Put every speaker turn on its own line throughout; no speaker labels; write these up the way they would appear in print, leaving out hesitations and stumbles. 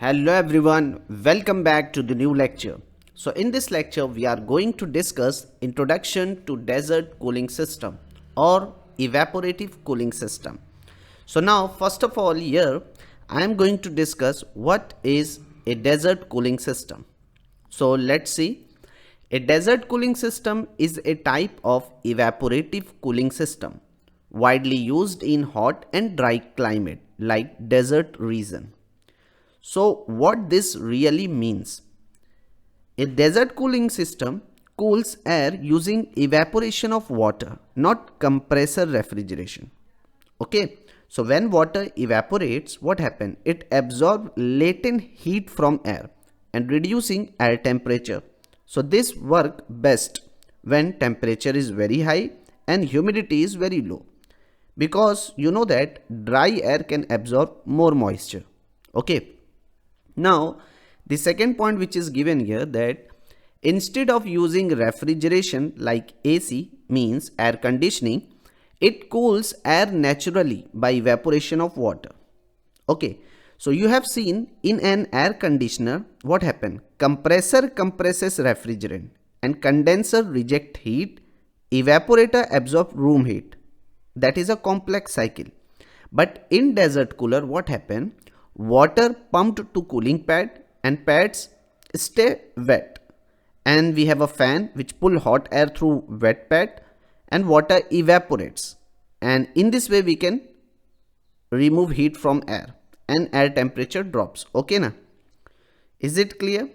Hello everyone, welcome back to the new lecture. So in this lecture we are going to discuss introduction to desert cooling system or evaporative cooling system. So now first of all here I am going to discuss what is a desert cooling system. So let's see. A desert cooling system is a type of evaporative cooling system widely used in hot and dry climate like desert region. So what this really means? A desert cooling system cools air using evaporation of water, not compressor refrigeration. Okay. So when water evaporates, what happens? It absorbs latent heat from air and reducing air temperature. So this works best when temperature is very high and humidity is very low, because you know that dry air can absorb more moisture. Okay. Now, the second point which is given here, that instead of using refrigeration like AC, means air conditioning, it cools air naturally by evaporation of water. Okay. So you have seen in an air conditioner what happened? Compressor compresses refrigerant and condenser reject heat, evaporator absorb room heat. That is a complex cycle. But in desert cooler what happened? Water pumped to cooling pad and pads stay wet, and we have a fan which pull hot air through wet pad and water evaporates, and in this way we can remove heat from air and air temperature drops. Okay na? Is it clear?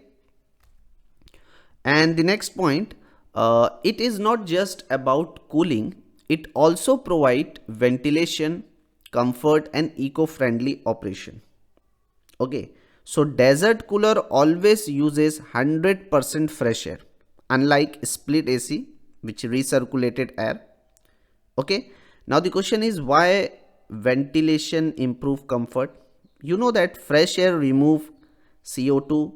And the next point, it is not just about cooling, it also provide ventilation, comfort and eco-friendly operation. Okay, so desert cooler always uses 100% fresh air, unlike split AC which recirculated air. Okay, now the question is, why ventilation improve comfort? You know that fresh air remove CO2,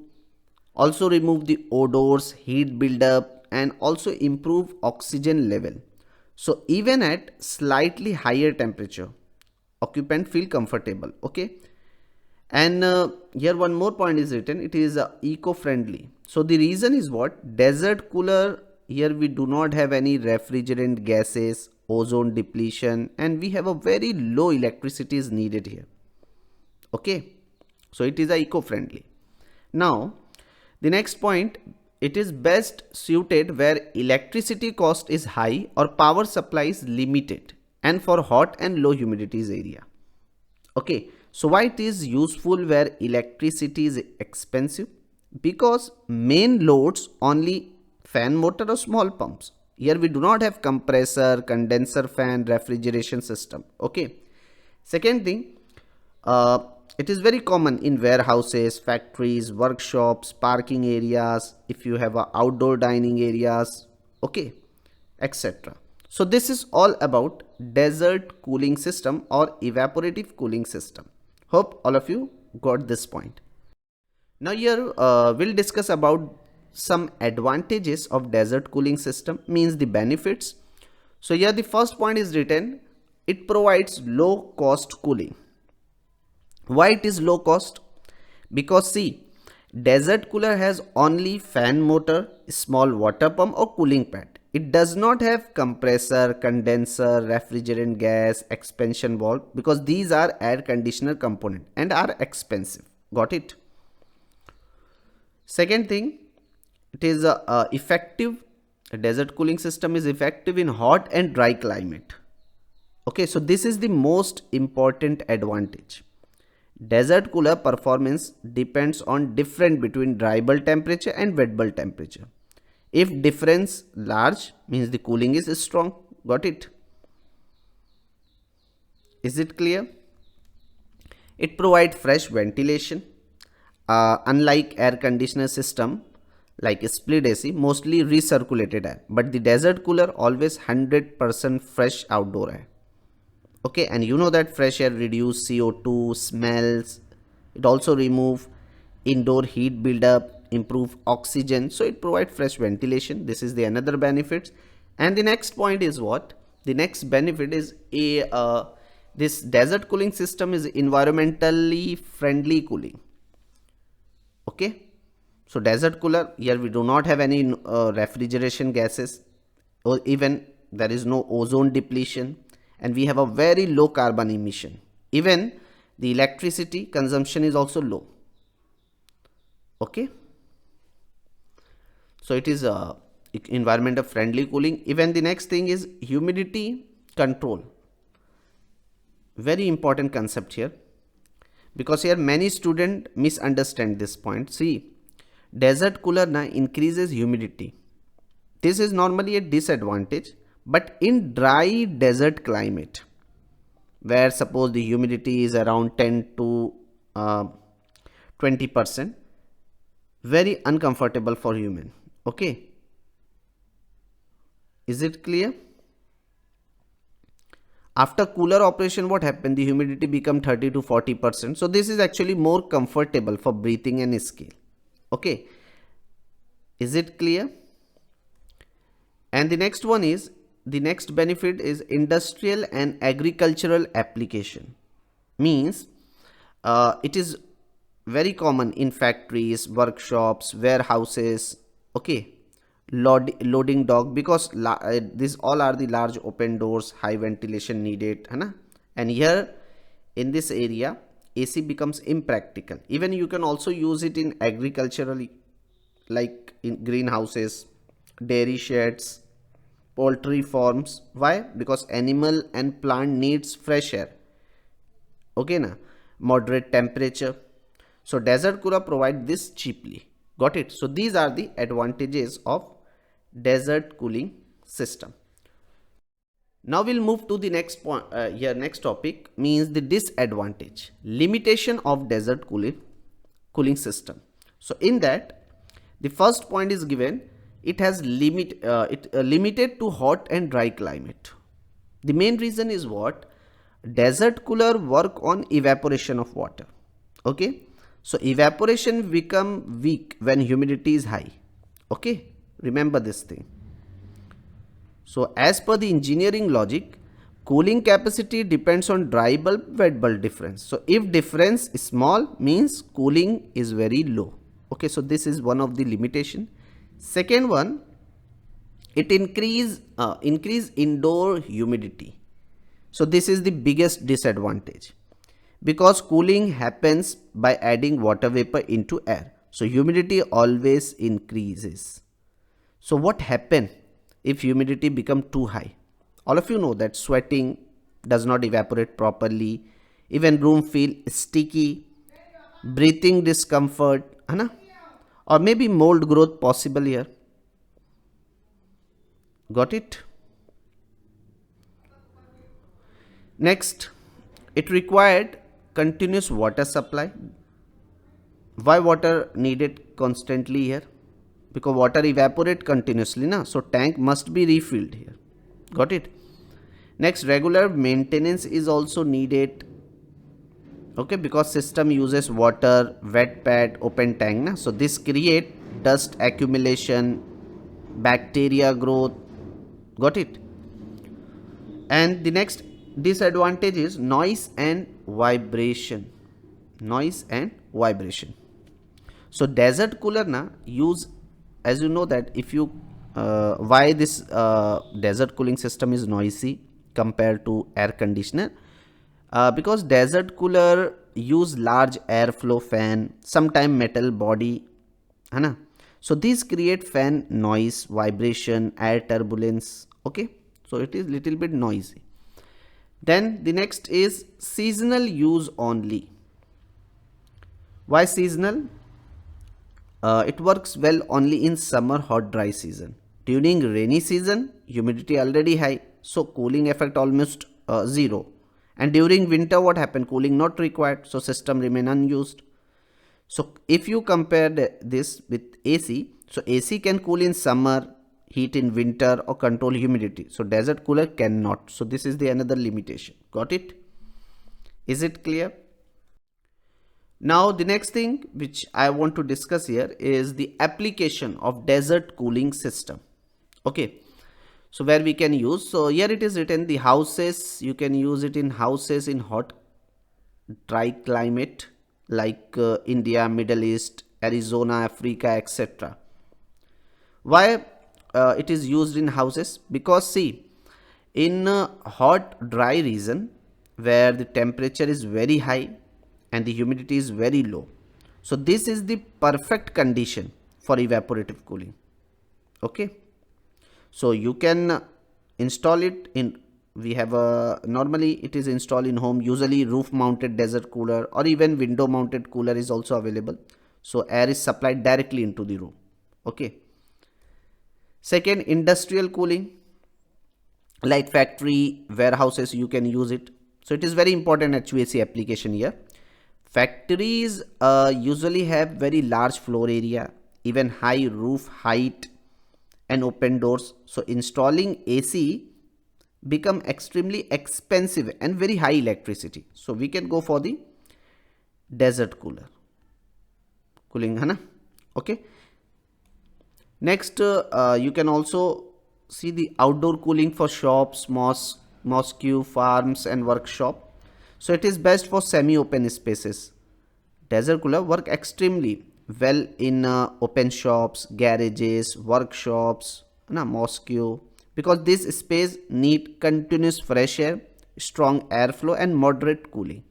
also remove the odors, heat buildup and also improve oxygen level. So even at slightly higher temperature, occupant feel comfortable. Okay. And here one more point is written, it is eco-friendly. So the reason is what? Desert cooler, here we do not have any refrigerant gases, ozone depletion, and we have a very low electricity is needed here. Okay, so it is eco-friendly. Now the next point, it is best suited where electricity cost is high or power supply is limited and for hot and low humidities area. Okay, so why it is useful where electricity is expensive? Because main loads only fan motor or small pumps. Here we do not have compressor, condenser fan, refrigeration system. Okay. Second thing, it is very common in warehouses, factories, workshops, parking areas, if you have outdoor dining areas, okay, etc. So this is all about desert cooling system or evaporative cooling system. Hope all of you got this point. Now here we'll discuss about some advantages of desert cooling system, means the benefits. So here the first point is written, it provides low cost cooling. Why it is low cost? Because see, desert cooler has only fan motor, small water pump or cooling pad. It does not have compressor, condenser, refrigerant gas, expansion valve, because these are air conditioner component and are expensive. Got it? Second thing, it is effective. A desert cooling system is effective in hot and dry climate. Okay, so this is the most important advantage. Desert cooler performance depends on difference between dry bulb temperature and wet bulb temperature. If difference large, means the cooling is strong. Got it? Is it clear? It provides fresh ventilation. Unlike air conditioner system like split AC, mostly recirculated air, but the desert cooler always 100% fresh outdoor air. Okay, and you know that fresh air reduce CO2, smells. It also remove indoor heat buildup, improve oxygen, so it provides fresh ventilation. This is the another benefits. And the next point is what? The next benefit is this desert cooling system is environmentally friendly cooling. Okay, so desert cooler, here we do not have any refrigeration gases, or even there is no ozone depletion, and we have a very low carbon emission. Even the electricity consumption is also low. Okay, so it is a environment friendly cooling. Even the next thing is humidity control. Very important concept here, because here many students misunderstand this point. See, desert cooler na increases humidity. This is normally a disadvantage, but in dry desert climate, where suppose the humidity is around 10 to 20%, very uncomfortable for human. Okay, is it clear? After cooler operation, what happened? The humidity become 30 to 40%. So this is actually more comfortable for breathing and scale. Okay, is it clear? And the next one is, the next benefit is industrial and agricultural application. Means it is very common in factories, workshops, warehouses. Okay, loading dock, because these all are the large open doors, high ventilation needed, है ना? And here in this area AC becomes impractical. Even you can also use it in agricultural, like in greenhouses, dairy sheds, poultry farms. Why? Because animal and plant needs fresh air. Okay na, moderate temperature. So desert cooler provide this cheaply. Got it? So these are the advantages of desert cooling system. Now we'll move to the next point. Here next topic means the disadvantage, limitation of desert cooling system. So in that, the first point is given, it has limited to hot and dry climate. The main reason is what? Desert cooler work on evaporation of water. Okay, so evaporation become weak when humidity is high. Okay, remember this thing. So as per the engineering logic, cooling capacity depends on dry bulb wet bulb difference. So if difference is small, means cooling is very low. Okay, so this is one of the limitation. Second one, it increase indoor humidity. So this is the biggest disadvantage, because cooling happens by adding water vapor into air. So humidity always increases. So what happen if humidity become too high? All of you know that sweating does not evaporate properly, even room feel sticky, breathing discomfort, है or maybe mold growth possible here. Got it? Next, it required continuous water supply. Why water needed constantly here? Because water evaporate continuously na, so tank must be refilled here. Got it? Next, regular maintenance is also needed. Okay, because system uses water, wet pad, open tank na, so this create dust accumulation, bacteria growth. Got it? And the next disadvantage is noise and vibration. Noise and vibration. So desert cooler na use, as you know that if you why this desert cooling system is noisy compared to air conditioner, because desert cooler use large airflow fan, sometime metal body, है ना? So these create fan noise, vibration, air turbulence. Okay, so it is little bit noisy. Then the next is seasonal use only. Why seasonal? It works well only in summer hot dry season. During rainy season, humidity already high, so cooling effect almost zero. And during winter, what happened? Cooling not required, so system remain unused. So if you compare this with AC, so AC can cool in summer, heat in winter, or control humidity. So desert cooler cannot. So this is the another limitation. Got it? Is it clear? Now the next thing which I want to discuss here is the application of desert cooling system. Okay, so where we can use, so here it is written the houses, you can use it in houses in hot dry climate like India, Middle East, Arizona, Africa, etc. Why it is used in houses? Because see, in hot dry region where the temperature is very high and the humidity is very low, so this is the perfect condition for evaporative cooling. Okay, so you can install it in, we have a, normally it is installed in home, usually roof mounted desert cooler or even window mounted cooler is also available, so air is supplied directly into the room. Okay, second, industrial cooling, like factory, warehouses, you can use it. So it is very important HVAC application here. Factories usually have very large floor area, even high roof height and open doors. So installing AC become extremely expensive and very high electricity. So we can go for the desert cooler cooling, है ना? Okay. Next, you can also see the outdoor cooling for shops, mosque, farms and workshop. So it is best for semi-open spaces. Desert cooler work extremely well in open shops, garages, workshops, mosque, because this space need continuous fresh air, strong airflow and moderate cooling.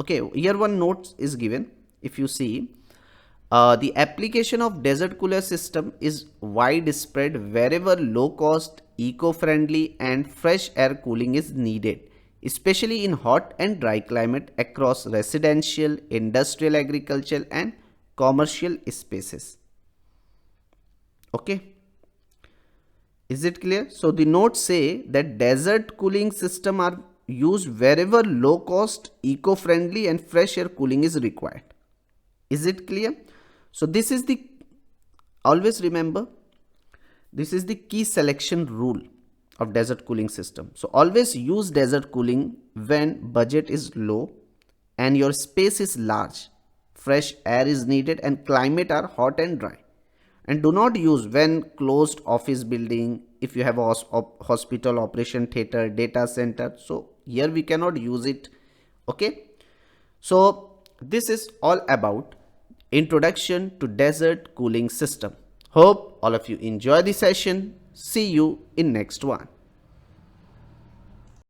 Okay, here one note is given. If you see, the application of desert cooler system is widespread wherever low cost, eco-friendly and fresh air cooling is needed, especially in hot and dry climate across residential, industrial, agricultural and commercial spaces. Okay, is it clear? So the notes say that desert cooling system are used wherever low cost, eco-friendly and fresh air cooling is required. Is it clear? So this is the, always remember, this is the key selection rule of desert cooling system. So always use desert cooling when budget is low and your space is large, fresh air is needed and climate are hot and dry. And do not use when closed office building, if you have a hospital, operation theater, data center. So here we cannot use it. Okay. So this is all about introduction to desert cooling system. Hope all of you enjoy the session. See you in next one.